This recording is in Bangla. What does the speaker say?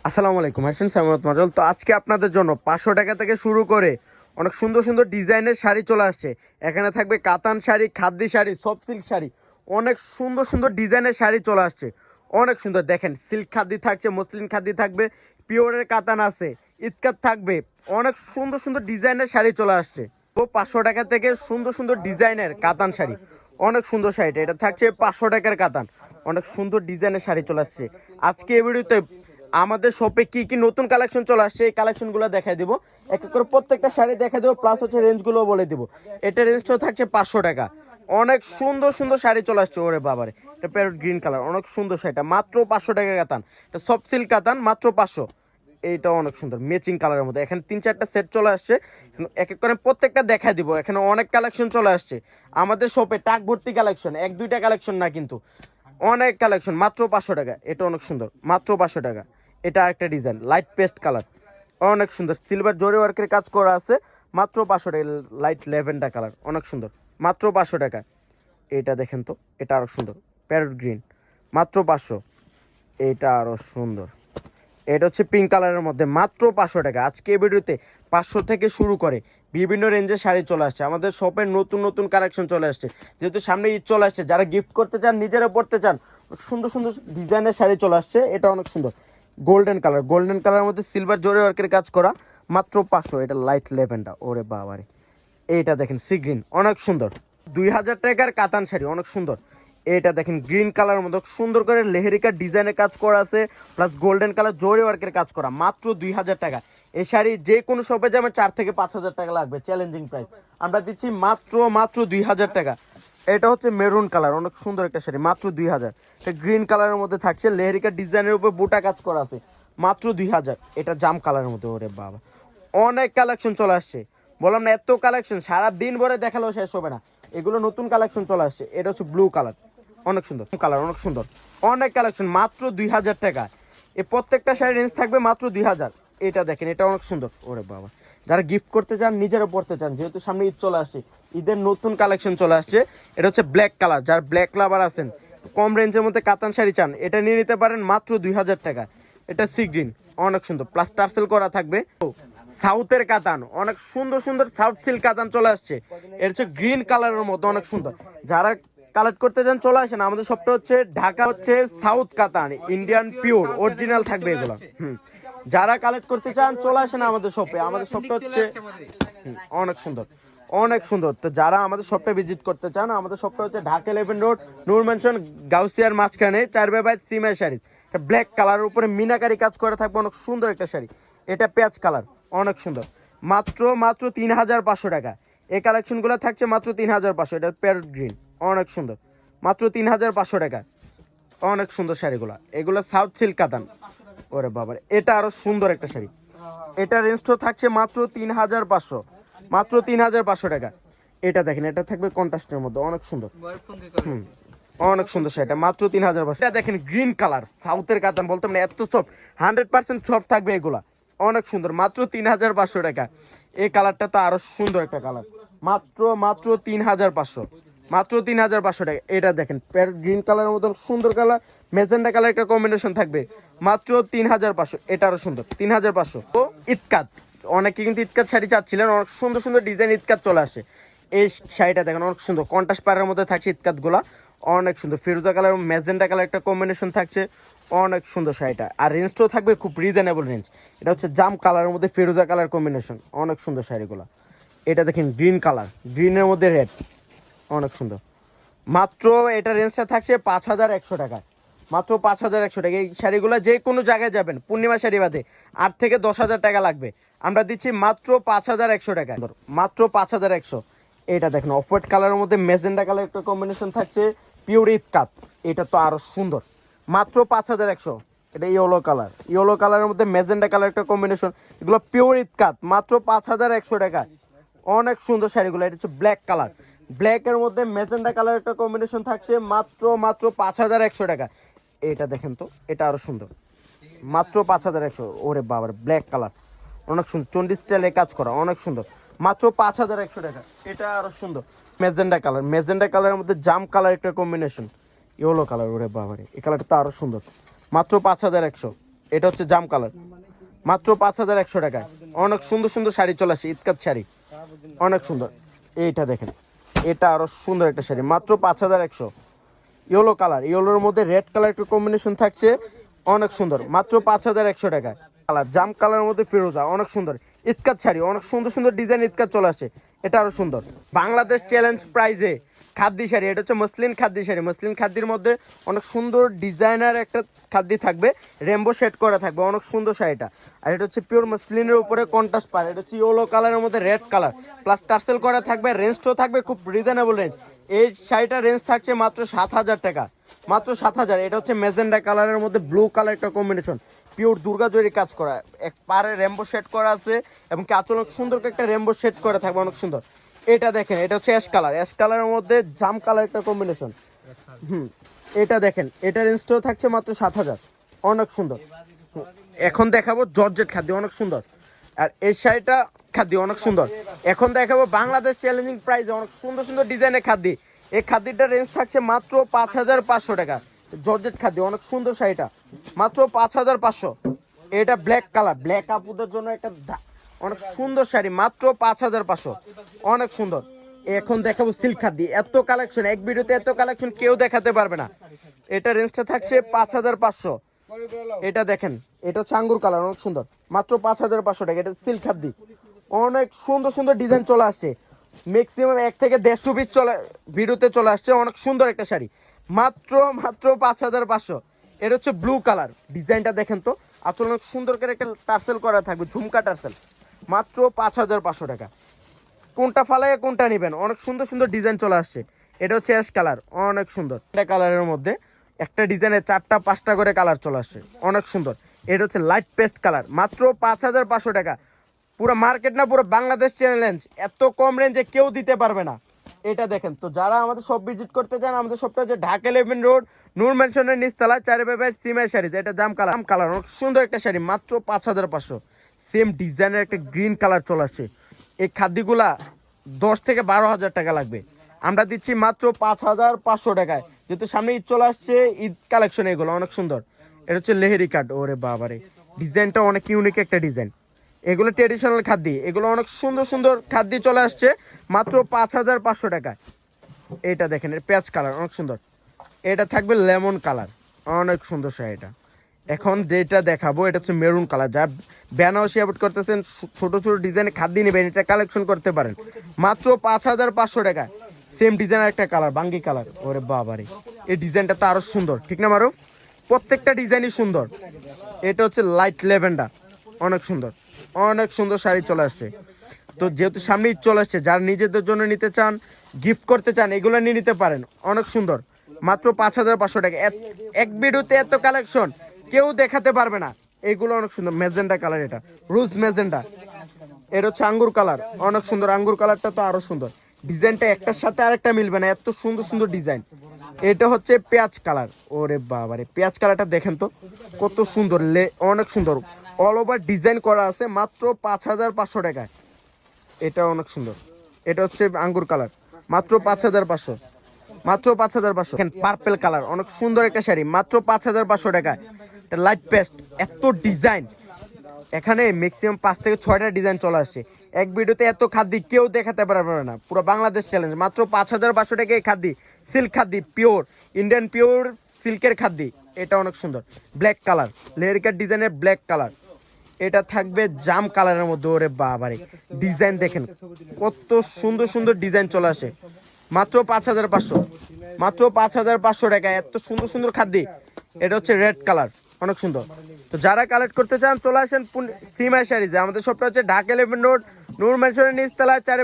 আসসালামু আলাইকুম, হাসান সামত মাজল। তো আজকে আপনাদের জন্য 500 টাকা থেকে শুরু করে অনেক সুন্দর সুন্দর ডিজাইনের শাড়ি চলে আসছে। এখানে থাকবে কাতান শাড়ি, খাদ্দি শাড়ি, সফট সিল্ক শাড়ি, অনেক সুন্দর সুন্দর ডিজাইনের শাড়ি চলে আসছে। অনেক সুন্দর দেখেন, সিল্ক খাদ্দি থাকছে, মসলিন খাদ্দি থাকবে, পিওরের কাতান আছে, ইতকাত থাকবে, অনেক সুন্দর সুন্দর ডিজাইনের শাড়ি চলে আসছে। তো 500 টাকা থেকে সুন্দর সুন্দর ডিজাইনের কাতান শাড়ি, অনেক সুন্দর শাড়িটা এটা থাকছে 500 টাকার কাতান। অনেক সুন্দর ডিজাইনের শাড়ি চলে আসছে। আজকে এই ভিডিওতে আমাদের শপে কি কি নতুন কালেকশন চলে আসছে এই কালেকশনগুলো দেখাই দিব। এক এক করে প্রত্যেকটা শাড়ি দেখাই দেবো, প্লাস হচ্ছে রেঞ্জগুলো বলে দিব। এটা রেঞ্জটা থাকছে 500 টাকা। অনেক সুন্দর সুন্দর শাড়ি চলে আসছে। ওরে বাবারে, এটা প্যারট গ্রিন কালার, অনেক সুন্দর শাড়িটা মাত্র 500 টাকার কাতান। এটা সফট সিল্ক কাতান, মাত্র 500। এইটা অনেক সুন্দর ম্যাচিং কালারের মধ্যে। এখানে 3-4টা সেট চলে আসছে, এক এক করে প্রত্যেকটা দেখাই দিব। এখানে অনেক কালেকশন চলে আসছে আমাদের শপে, টাক ভর্তি কালেকশন, 1-2টা কালেকশন না কিন্তু অনেক কালেকশন। মাত্র 500 টাকা। এটা অনেক সুন্দর, মাত্র 500 টাকা। এটা একটা ডিজাইন লাইট পেস্ট কালার, অনেক সুন্দর, সিলভার জরি ওয়ার্কের কাজ করা আছে, মাত্র 500 টাকা। লাইট ল্যাভেন্ডার কালার, অনেক সুন্দর, মাত্র 500 টাকা। এটা দেখেন তো, এটা আরো সুন্দর, প্যারট গ্রিন, মাত্র 500। এটা আরো সুন্দর, এটা হচ্ছে পিঙ্ক কালারের মধ্যে, মাত্র 500 টাকা। আজকে এই ভিডিওতে 500 থেকে শুরু করে বিভিন্ন রেঞ্জের শাড়ি চলে আসছে। আমাদের শপের নতুন নতুন কালেকশন চলে আসছে, যেহেতু সামনে ঈদ চলে আসছে। যারা গিফট করতে চান, নিজেরা পড়তে চান, সুন্দর সুন্দর ডিজাইনের শাড়ি চলে আসছে। এটা অনেক সুন্দর, গোল্ডেন কালার, গোল্ডেন কালারের মধ্যে সিলভার জরি ওয়ার্কের কাজ করা, মাত্র 500। এটা লাইট লেভেন্ডার, ওরে বাবারে। এইটা দেখেন সি গ্রিন, অনেক সুন্দর, 2000 টাকার কাতান শাড়ি, অনেক সুন্দর। এটা দেখেন গ্রিন কালারের মধ্যে সুন্দর করে লেহেরিকা ডিজাইনের কাজ করা আছে, প্লাস গোল্ডেন কালার জরি ওয়ার্কের কাজ করা, মাত্র 2000 টাকা। এই শাড়ি যে কোনো শপে যাবেন 4 থেকে 5 হাজার টাকা লাগবে, চ্যালেঞ্জিং প্রাইস। আমরা দিচ্ছি মাত্র 2000 টাকা। এটা হচ্ছে মেরুন কালার, অনেক সুন্দর একটা শাড়ি, মাত্র 2000। এটা গ্রিন কালারের মধ্যে থাকছে, লেহেরিকা ডিজাইনের উপর বুটা কাজ করা আছে, মাত্র 2000। এটা জাম কালারের মধ্যে, ওরে বাবা, অনেক কালেকশন চলে আসছে। বললাম না, এত কালেকশন সারা দিন ভরে দেখালেও শেষ হবে না। এগুলো নতুন কালেকশন চলে আসছে। এটা হচ্ছে ব্লু কালার, অনেক সুন্দর কালার, অনেক সুন্দর, অনেক কালেকশন, মাত্র 2000 টাকা। এই প্রত্যেকটা শাড়ির রেঞ্জ থাকবে মাত্র 2000। এটা দেখেন, এটা অনেক সুন্দর, ওরে বাবা। যারা গিফট করতে চান, নিজেরা পড়তে চান, যেহেতু সামনে ঈদ চলে আসছে, ঈদের নতুন কালেকশন চলে আসছে। এটা হচ্ছে ব্ল্যাক কালার, যার ব্ল্যাক লাভার আছেন, কম রেঞ্জের মধ্যে কাতান শাড়ি চান, এটা নিয়ে নিতে পারেন মাত্র 2000 টাকা। এটা সি গ্রিন, অনেক সুন্দর, প্লাস টার্সেল করা থাকবে। সাউথের কাতান, অনেক সুন্দর সুন্দর সাউথ সিল্ক কাতান চলে আসছে। এর হচ্ছে গ্রিন কালারের মধ্যে, অনেক সুন্দর। যারা কালেক্ট করতে চান চলে আসেন। আমাদের সবটা হচ্ছে ঢাকা, হচ্ছে সাউথ কাতান, ইন্ডিয়ান পিওর অরিজিনাল থাকবে এগুলো। যারা কালেক্ট করতে চান চলে আসেন আমাদের শপে। আমাদের শপটা হচ্ছে অনেক সুন্দর, অনেক সুন্দর। তো যারা আমাদের শপে ভিজিট করতে চান, আমাদের শপটা হচ্ছে ঢাকা 11 রোড, নূর ম্যানশন, গাউসিয়ার মাঝখানে, 4x5 সিমের শাড়ি। ব্ল্যাক কালারের উপরে মিনাকারি কাজ করে থাকবে, অনেক সুন্দর একটা শাড়ি। এটা পেঁয়াজ কালার, অনেক সুন্দর, মাত্র 3500 টাকা। এই কালেকশনগুলো থাকছে মাত্র 3500। এটা প্যারট গ্রিন, অনেক সুন্দর, মাত্র 3500 টাকা। অনেক সুন্দর শাড়িগুলো, এগুলো সাউথ সিল্ক কাতান, ওরে বাবার। এটা আরো সুন্দর একটা শাড়ি, এটা রেঞ্জটা থাকছে মাত্র 3500, মাত্র 3500 টাকা। এটা দেখেন, এটা থাকবে কন্ট্রাস্টের মধ্যে, অনেক সুন্দর, অনেক সুন্দর শাড়িটা, মাত্র 3500। এটা দেখেন গ্রিন কালার, সাউথের কাতান, বলতাম না এত সফট, 100% সফট থাকবে এগুলা, অনেক সুন্দর, মাত্র 3500 টাকা। এই কালারটা তো আরো সুন্দর একটা কালার, মাত্র 3500, মাত্র 3500 টাকা। এটা দেখেন গ্রিন কালারের মতন সুন্দর কালার, মেজেন্ডা কালার একটা কম্বিনেশন থাকবে, মাত্র 3500। এটা আরো সুন্দর, 3500। তো ইতকাত, অনেকে কিন্তু ইতকাত শাড়ি চাচ্ছিলেন, অনেক সুন্দর সুন্দর ডিজাইন ইতকাত চলে আসে। এই শাড়িটা দেখেন, অনেক সুন্দর, কন্ট্রাস্ট পাড়ের মধ্যে থাকছে ইতকাত গুলা, অনেক সুন্দর, ফিরোজা কালার মেজেন্ডা কালার একটা কম্বিনেশন থাকছে, অনেক সুন্দর শাড়িটা। আর রেঞ্জটাও থাকবে খুব রিজনেবল রেঞ্জ। এটা হচ্ছে জাম কালারের মধ্যে ফিরোজা কালার কম্বিনেশন, অনেক সুন্দর শাড়িগুলো। এটা দেখেন গ্রিন কালার, গ্রিনের মধ্যে রেড, অনেক সুন্দর। মাত্র এটা রেঞ্জটা থাকছে 5100 টাকা, মাত্র 5100 টাকা। এই শাড়িগুলো যে কোনো জায়গায় যাবেন, পূর্ণিমা শাড়ি বাদে 8 থেকে 10,000 টাকা লাগবে, আমরা দিচ্ছি মাত্র 5100 টাকা, মাত্র 5100। এটা দেখেন অফ হোয়াইট কালারের মধ্যে মেজেন্ডা কালার একটা কম্বিনেশন থাকছে, পিওর ইতকাত। এটা তো আরো সুন্দর, মাত্র 5100। এটা ইয়েলো কালার, ইয়েলো কালারের মধ্যে মেজেন্ডা কালার একটা কম্বিনেশন, এগুলো পিওর ইতকাত, মাত্র 5100 টাকা। অনেক সুন্দর শাড়িগুলো। এটা হচ্ছে ব্ল্যাক কালার, ব্ল্যাকের মধ্যে মেজেন্ডা কালার একটা কম্বিনেশন থাকছে, মাত্র 5100 টাকা। এটা দেখেন তো, এটা আরো সুন্দর, মাত্র 5100। ওরে বাবার, ব্ল্যাক কালার, অনেক সুন্দর, চন্ডি স্টাইলে কাজ করা, অনেক সুন্দর, মাত্র 5100 টাকা। এটা আরো সুন্দর, মেজেন্ডা কালার, মেজেন্ডা কালারের মধ্যে জাম কালার একটা কম্বিনেশন, ইয়েলো কালার, ওরে বাবারে, এই কালারটা তো আরো সুন্দর, মাত্র 5100। এটা হচ্ছে জাম কালার, মাত্র 5100 টাকায়। অনেক সুন্দর সুন্দর শাড়ি চলে আসছে, ইতকাত শাড়ি অনেক সুন্দর। এইটা দেখেন, এটা আরো সুন্দর একটা শাড়ি, মাত্র 5100। ইয়েলো কালার, ইয়েলোর মধ্যে রেড কালার একটু কম্বিনেশন থাকছে, অনেক সুন্দর, মাত্র 5100 টাকায়। কালার জাম কালারের মধ্যে ফিরোজা, অনেক সুন্দর ইতকাত শাড়ি, অনেক সুন্দর সুন্দর ডিজাইন ইতকাত চলে আসে, এটা আরো সুন্দর। বাংলাদেশ চ্যালেঞ্জ প্রাইজে খাদ্দি শাড়ি, এটা হচ্ছে মসলিন খাদ্দি শাড়ি। মসলিন খাদ্দির মধ্যে অনেক সুন্দর ডিজাইনার একটা খাদ্দি থাকবে, রেমবো শেড করা থাকবে, অনেক সুন্দর শাড়িটা। আর এটা হচ্ছে পিওর মসলিনের উপরে কন্ট্রাস্ট পার, এটা হচ্ছে ইয়েলো কালারের মধ্যে রেড কালার প্লাস টার্সেল করা থাকবে, রেঞ্জটাও থাকবে খুব রিজনেবল রেঞ্জ। এই শাড়িটার রেঞ্জ থাকছে মাত্র 7000 টাকা, মাত্র 7000। এটা হচ্ছে মেজেন্ডা কালারের মধ্যে ব্লু কালার একটা কম্বিনেশন, পিওর দুর্গা জরি কাজ করা, এক পারে রেমবো শেড করা আছে এবং কি আঁচল অনেক সুন্দর একটা রেমবো শেড করা থাকবে, অনেক সুন্দর। এটা দেখেন, এটা হচ্ছে অ্যাশ কালার, অ্যাশ কালারের মধ্যে জাম কালার একটা কম্বিনেশন। এটা দেখেন, এটা রেঞ্জটাও থাকছে মাত্র 7000, অনেক সুন্দর। এখন দেখাবো জর্জেট খাদ্য, অনেক সুন্দর। আর এই শাড়িটা খাদ্য অনেক সুন্দর। এখন দেখাবো বাংলাদেশ চ্যালেঞ্জিং প্রাইসে অনেক সুন্দর সুন্দর ডিজাইনের খাদ্য। এই খাদ্যটার রেঞ্জ থাকছে মাত্র 5500 টাকা। জর্জেট খাদ্য, অনেক সুন্দর শাড়িটা, মাত্র 5500। এটা ব্ল্যাক কালার, ব্ল্যাক আপুদের জন্য একটা অনেক সুন্দর শাড়ি, মাত্র 5500, অনেক সুন্দর। এখন দেখাবো সিল্ক খাদ্য, এত কালেকশন এক ভিডিওতে এত কালেকশন কেউ দেখাতে পারবে না। এটা রেঞ্জটা থাকছে 5500। এটা দেখেন, এটা হচ্ছে আঙ্গুর কালার, অনেক সুন্দর, মাত্র 5500 টাকা। এটা সিল্ক খাদ্য, অনেক সুন্দর সুন্দর ডিজাইন চলে আসছে, ম্যাক্সিমাম 1 থেকে 150 পিস চলে ভিডিওতে চলে আসছে, অনেক সুন্দর একটা শাড়ি, মাত্র মাত্র 5500। এটা হচ্ছে ব্লু কালার, ডিজাইনটা দেখেন তো, আসলে অনেক সুন্দর করে একটা টার্সেল করা থাকবে, ঝুমকা টার্সেল, মাত্র 5500 টাকা। কোনটা ফালায় কোনটা নেবেন, অনেক সুন্দর সুন্দর ডিজাইন চলে আসছে। এটা হচ্ছে অ্যাশ কালার, অনেক সুন্দর, এটা কালারের মধ্যে একটা ডিজাইনে 4টা 5টা করে কালার চলে আসছে, অনেক সুন্দর। এটা হচ্ছে লাইট পেস্ট কালার, মাত্র 5500 টাকা। পুরো মার্কেট না, পুরো বাংলাদেশ চ্যালেঞ্জ, এত কম রেঞ্জে কেউ দিতে পারবে না। এটা দেখেন তো, যারা আমাদের সব ভিজিট করতে চান, আমাদের সবটা হচ্ছে ঢাকা 11 রোড, নূর ম্যানশনের নিচতলা, 4 সিমের শাড়ি। এটা জাম কালার, অনেক সুন্দর একটা শাড়ি, মাত্র 5500। সেম ডিজাইনের একটা গ্রিন কালার চলে আসছে। এই খাদ্যগুলা 10 থেকে 12 হাজার টাকা লাগবে, আমরা দিচ্ছি মাত্র 5500 টাকায়। যেহেতু সামনে ঈদ চলে আসছে, ঈদ কালেকশন এগুলো অনেক সুন্দর। এটা হচ্ছে লেহেরি কাট, ওরে বাবারে, ডিজাইনটা অনেক ইউনিক একটা ডিজাইন। এগুলো ট্রেডিশনাল খাদ্য, এগুলো অনেক সুন্দর সুন্দর খাদ্য চলে আসছে, মাত্র 5500 টাকায়। এটা দেখেন, এর পেঁয়াজ কালার, অনেক সুন্দর। এটা থাকবে লেমন কালার, অনেক সুন্দর শাড়িটা। এখন যেটা দেখাবো, এটা হচ্ছে মেরুন কালার, যা বেনারসি অ্যাভয়েড করতেছেন, ছোট ছোট ডিজাইনে খাদ্য নেবেন, এটা কালেকশন করতে পারেন, মাত্র 5500 টাকায়। সেম ডিজাইনের একটা কালার, বাঙ্গি কালার, ওরে বাবারে, এই ডিজাইনটা তো আরো সুন্দর, ঠিক না মারো? প্রত্যেকটা ডিজাইনই সুন্দর। এটা হচ্ছে লাইট ল্যাভেন্ডার, অনেক সুন্দর, অনেক সুন্দর শাড়ি চলে আসছে। তো যেহেতু সামনে ঈদ চলে আসছে, যারা নিজেদের জন্য নিতে চান, গিফট করতে চান, এগুলো নিয়ে নিতে পারেন, অনেক সুন্দর, মাত্র 5500 টাকা। এক ভিডিওতে এত কালেকশন কেউ দেখাতে পারবে না, এগুলো অনেক সুন্দর। মেজেন্ডা কালার, এটা রোজ মেজেন্ডা। এটা হচ্ছে আঙ্গুর কালার, অনেক সুন্দর, আঙ্গুর কালারটা তো আরো সুন্দর, ডিজাইনটা একটার সাথে আরেকটা মিলবে না, এত সুন্দর সুন্দর ডিজাইন। এটা হচ্ছে পেঁয়াজ কালার, ওরে বাবারে, পেঁয়াজ কালারটা দেখেন তো কত সুন্দর, অনেক সুন্দর, অল ওভার ডিজাইন করা আছে, মাত্র 5500 টাকায়। এটা অনেক সুন্দর। এটা হচ্ছে আঙ্গুর কালার, মাত্র 5500, মাত্র 5500। পার্পেল কালার, অনেক সুন্দর একটা শাড়ি, মাত্র 5500 টাকায়। এটা লাইট পেস্ট, এত ডিজাইন, এখানে ম্যাক্সিমাম 5 থেকে 6টা ডিজাইন চলে আসছে। এক ভিডিওতে এত খাদ্য কেউ দেখাতে পারবে না, পুরো বাংলাদেশ চ্যালেঞ্জ, মাত্র 5500 টাকা। এই খাদ্য সিল্ক খাদ্য, পিওর ইন্ডিয়ান পিওর সিল্কের খাদ্য, এটা অনেক সুন্দর, ব্ল্যাক কালার, লেরিকার ডিজাইনের ব্ল্যাক কালার। এটা থাকবে জাম কালারের মধ্যে, ওরে বাবারে, ডিজাইন দেখেন কত সুন্দর সুন্দর ডিজাইন চলে আসে, মাত্র 5500, মাত্র 5500 টাকা, এত সুন্দর সুন্দর খাদ্য। এটা হচ্ছে রেড কালার, অনেক সুন্দর। তো যারা কালেক্ট করতে চান চলে আসেন সিমাই শাড়িতে। আমাদের সবটা হচ্ছে ঢাকা 11 রোড, নূর ম্যানশনের নিচতলায়, 4